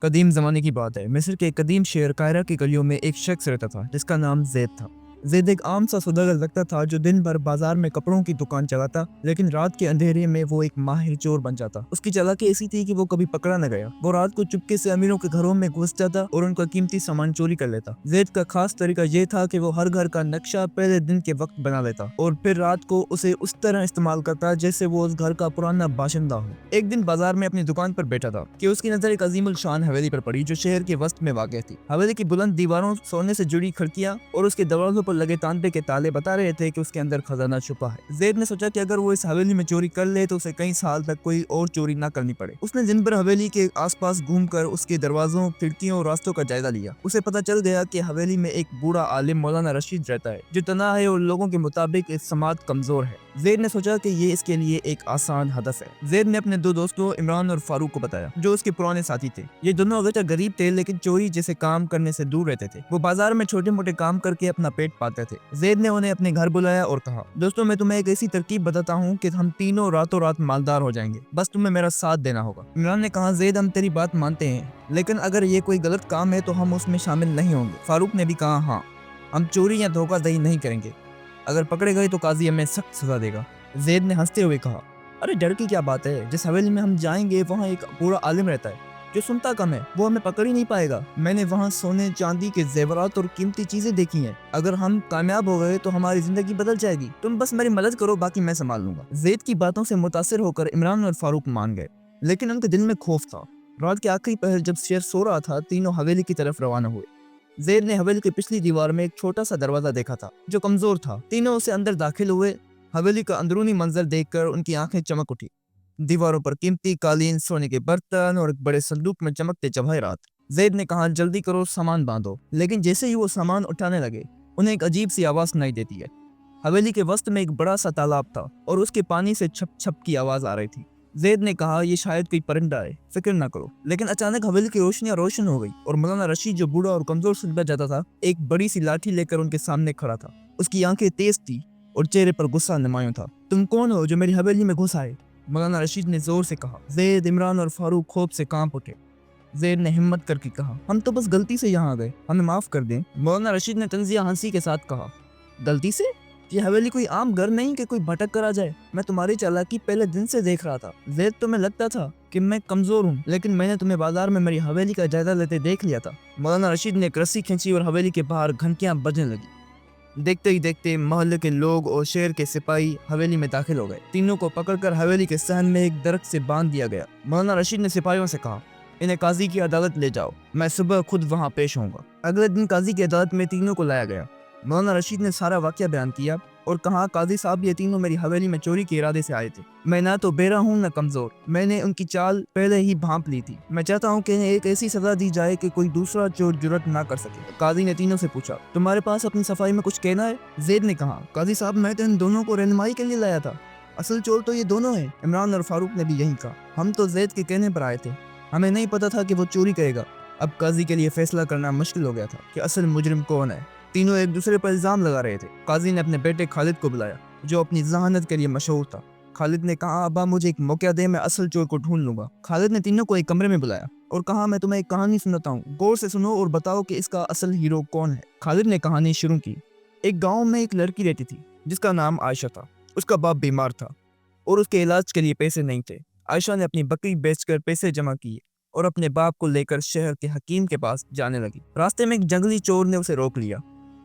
कदीम ज़माने की बात है। मिस्र के एक कदीम शहर कायरा की गलियों में एक शख्स रहता था जिसका नाम ज़ैद था। ज़ैद एक आम सा सौदागर लगता था जो दिन भर बाजार में कपड़ों की दुकान चलाता, लेकिन रात के अंधेरे में वो एक माहिर चोर बन जाता। उसकी चालाकी ऐसी थी कि वो कभी पकड़ा न गया। वो रात को चुपके से अमीरों के घरों में घुस जाता और उनका कीमती सामान चोरी कर लेता। ज़ैद का खास तरीका ये था कि वो हर घर का नक्शा पहले दिन के वक्त बना लेता और फिर रात को उसे उस तरह इस्तेमाल करता जैसे वो उस घर का पुराना बाशिंदा हो। एक दिन बाजार में अपनी दुकान पर बैठा था कि उसकी नजर एक अजीमुल शान हवेली पर पड़ी जो शहर के वस्त में वाक़ थी। हवेली की बुलंद दीवारों, सोने से जुड़ी खिड़कियां और उसके दरवाजों पर लगे तांबे के ताले बता रहे थे कि उसके अंदर खजाना छुपा है। ज़ैद ने सोचा कि अगर वो इस हवेली में चोरी कर ले तो उसे कई साल तक कोई और चोरी ना करनी पड़े। उसने दिन भर हवेली के आसपास घूमकर उसके दरवाजों, खिड़कियों और रास्तों का जायजा लिया। उसे पता चल गया कि हवेली में एक बूढ़ा आलिम मौलाना रशीद रहता है जो तना है और लोगों के मुताबिक इस समात कमजोर है। ज़ैद ने सोचा कि ये इसके लिए एक आसान हदफ है। ज़ैद ने अपने दो दोस्तों इमरान और फारूक को बताया जो उसके पुराने साथी थे। ये दोनों अगरचे गरीब थे लेकिन चोरी जैसे काम करने से दूर रहते थे। वो बाजार में छोटे मोटे काम करके अपना पेट पालते थे। ज़ैद ने उन्हें अपने घर बुलाया और कहा, दोस्तों मैं तुम्हें एक ऐसी तरकीब बताता हूँ कि हम तीनों रातों रात मालदार हो जाएंगे, बस तुम्हें मेरा साथ देना होगा। इमरान ने कहा, ज़ैद हम तेरी बात मानते हैं लेकिन अगर ये कोई गलत काम है तो हम उसमें शामिल नहीं होंगे। फारूक ने भी कहा, हाँ हम चोरी या धोखाधड़ी नहीं करेंगे, अगर पकड़े गए तो काजी हमें सख्त सजा देगा। ज़ैद ने हंसते हुए कहा, अरे डर की क्या बात है, जिस हवेली में हम जाएंगे वहाँ एक बूढ़ा आलिम रहता है जो सुनता कम है, वो हमें पकड़ ही नहीं पाएगा। मैंने वहाँ सोने चांदी के जेवरात और कीमती चीजें देखी हैं। अगर हम कामयाब हो गए तो हमारी जिंदगी बदल जाएगी। तुम बस मेरी मदद करो, बाकी मैं संभाल लूंगा। ज़ैद की बातों से मुतासिर होकर इमरान और फारूक मान गए, लेकिन उनके दिल में खौफ था। रात के आखिरी पहर जब शेर सो रहा था, तीनों हवेली की तरफ रवाना हुए। ज़ैद ने हवेली की पिछली दीवार में एक छोटा सा दरवाजा देखा था जो कमजोर था। तीनों उसे अंदर दाखिल हुए। हवेली का अंदरूनी मंजर देखकर उनकी आंखें चमक उठी। दीवारों पर कीमती कालीन, सोने के बर्तन और एक बड़े संदूक में चमकते जवाहरात। ज़ैद ने कहा, जल्दी करो, सामान बांधो। लेकिन जैसे ही वो सामान उठाने लगे उन्हें एक अजीब सी आवाज सुनाई देती है। हवेली के वस्त में एक बड़ा सा तालाब था और उसके पानी से छप छप की आवाज आ रही थी। ज़ैद ने कहा, यह शायद कोई परिंदा है, फिक्र ना करो। लेकिन अचानक हवेली की रोशनियां रोशन हो गई और मौलाना रशीद जो बूढ़ा और कमजोर सुनता जाता था एक बड़ी सी लाठी लेकर उनके सामने खड़ा था। उसकी आंखें तेज थी और चेहरे पर गुस्सा नुमायूं था। तुम कौन हो जो मेरी हवेली में घुस आए? मौलाना रशीद ने जोर से कहा। ज़ैद, इमरान और फारूक खौफ से कांप उठे। ज़ैद ने हिम्मत करके कहा, हम तो बस गलती से यहाँ आ गए, हमें माफ कर दें। मौलाना रशीद ने तंजिया हंसी के साथ कहा, गलती से? ये हवेली कोई आम घर नहीं कि कोई भटक कर आ जाए। मैं तुम्हारी चालाकी पहले दिन से देख रहा था। ज़ैद, तुम्हें लगता था कि मैं कमजोर हूँ, लेकिन मैंने तुम्हें बाजार में मेरी हवेली का जायजा लेते देख लिया था। मौलाना रशीद ने एक रस्सी खींची और हवेली के बाहर घंटियां बजने लगी। देखते ही देखते मोहल्ले के लोग और शहर के सिपाही हवेली में दाखिल हो गए। तीनों को पकड़कर हवेली के सहन में एक दरख्त से बांध दिया गया। मौलाना रशीद ने सिपाहियों से कहा, इन्हें काजी की अदालत ले जाओ, मैं सुबह खुद वहां पेश होऊंगा। अगले दिन काजी की अदालत में तीनों को लाया गया। मौलाना रशीद ने सारा वाकया बयान किया और कहा, काजी साहब, ये तीनों मेरी हवेली में चोरी के इरादे से आए थे। मैं ना तो बेरा हूँ न कमजोर, मैंने उनकी चाल पहले ही भांप ली थी। मैं चाहता हूँ कि इन्हें एक ऐसी सजा दी जाए कि कोई दूसरा चोर जुर्रत ना कर सके। काजी ने तीनों से पूछा, तुम्हारे पास अपनी सफाई में कुछ कहना है? ज़ैद ने कहा, काजी साहब, मैं तो इन दोनों को रहनुमाई के लिए लाया था, असल चोर तो ये दोनों हैं। इमरान और फारूक ने भी यही कहा, हम तो ज़ैद के कहने पर आए थे, हमें नहीं पता था कि वो चोरी करेगा। अब काजी के लिए फैसला करना मुश्किल हो गया था कि असल मुजरिम कौन है। तीनों एक दूसरे पर इल्जाम लगा रहे थे। काजी ने अपने बेटे खालिद को बुलाया जो अपनी जहानत के लिए मशहूर था। खालिद ने कहा, अब्बा मुझे एक मौका दे, मैं असल चोर को ढूंढ लूंगा। खालिद ने तीनों को एक कमरे में बुलाया और कहा, मैं तुम्हें एक कहानी सुनाता हूँ, गौर से सुनो और बताओ कि इसका असल हीरो कौन है। खालिद ने कहानी शुरू की। एक गाँव में एक लड़की रहती थी जिसका नाम आयशा था। उसका बाप बीमार था और उसके इलाज के लिए पैसे नहीं थे। आयशा ने अपनी बकरी बेचकर पैसे जमा किए और अपने बाप को लेकर शहर के हकीम के पास जाने लगी। रास्ते में एक जंगली चोर ने उसे रोक लिया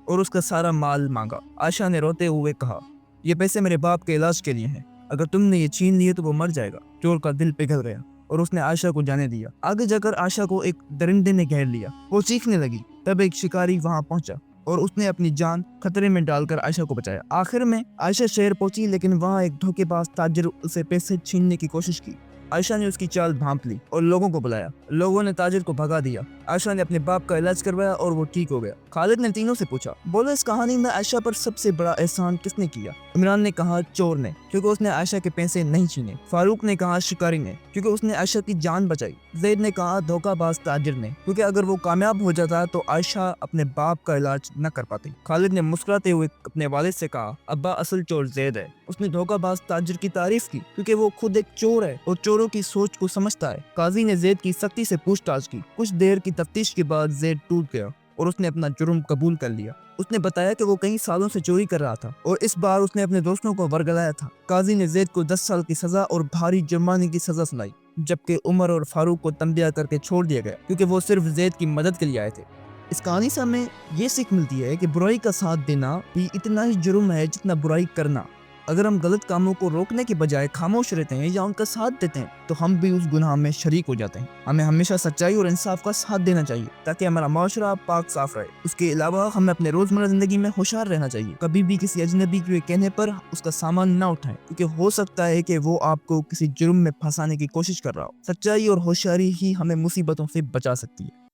और उसका सारा माल मांगा। आयशा ने रोते हुए कहा, ये पैसे मेरे बाप के इलाज के लिए हैं, अगर तुमने ये छीन लिए तो वो मर जाएगा। चोर का दिल पिघल गया और उसने आयशा को जाने दिया। आगे जाकर आयशा को एक दरिंदे ने घेर लिया। वो चीखने लगी। तब एक शिकारी वहां पहुंचा और उसने अपनी जान खतरे में डालकर आयशा को बचाया। आखिर में आयशा शहर पहुंची, लेकिन वहां एक धोखेबाज ताजिर उसे पैसे छीनने की कोशिश की। आयशा ने उसकी चाल भांप ली और लोगों को बुलाया। लोगों ने ताजिर को भगा दिया। आयशा ने अपने बाप का इलाज करवाया और वो ठीक हो गया। खालिद ने तीनों से पूछा, बोलो इस कहानी में आयशा पर सबसे बड़ा एहसान किसने किया? इमरान ने कहा, चोर ने, क्योंकि उसने आयशा के पैसे नहीं छीने। फारूक ने कहा, शिकारी ने, क्योंकि उसने आयशा की जान बचाई। ज़ैद ने कहा, धोखाबाज ताजिर ने, क्योंकि अगर वो कामयाब हो जाता तो आयशा अपने बाप का इलाज न कर पाती। खालिद ने मुस्कुराते हुए अपने वालिद से कहा, अब्बा, असल चोर ज़ैद है। उसने धोखाबाज ताजिर की तारीफ की क्योंकि वो खुद एक चोर है और चोर कमजोरों की सोच को समझता है। काजी ने जैद की सख्ती से पूछताछ की। कुछ देर की तफ्तीश के बाद जैद टूट गया और उसने अपना जुर्म कबूल कर लिया। उसने बताया कि वो कई सालों से चोरी कर रहा था और इस बार उसने अपने दोस्तों को वर्गलाया था। काजी ने जैद को 10 साल की सजा और भारी जुर्माने की सजा सुनाई, जबकि उमर और फारूक को तंबिया करके छोड़ दिया गया क्योंकि वो सिर्फ जैद की मदद के लिए आए थे। इस कहानी से हमें ये सीख मिलती है कि बुराई का साथ देना भी इतना ही जुर्म है जितना बुराई करना। अगर हम गलत कामों को रोकने के बजाय खामोश रहते हैं या उनका साथ देते हैं तो हम भी उस गुनाह में शरीक हो जाते हैं। हमें हमेशा सच्चाई और इंसाफ का साथ देना चाहिए ताकि हमारा माशरा पाक साफ रहे। उसके अलावा हमें अपने रोजमर्रा जिंदगी में होशियार रहना चाहिए। कभी भी किसी अजनबी के कहने पर उसका सामान ना उठाएं, क्योंकि हो सकता है कि वो आपको किसी जुर्म में फंसाने की कोशिश कर रहा हो। सच्चाई और होशियारी ही हमें मुसीबतों से बचा सकती है।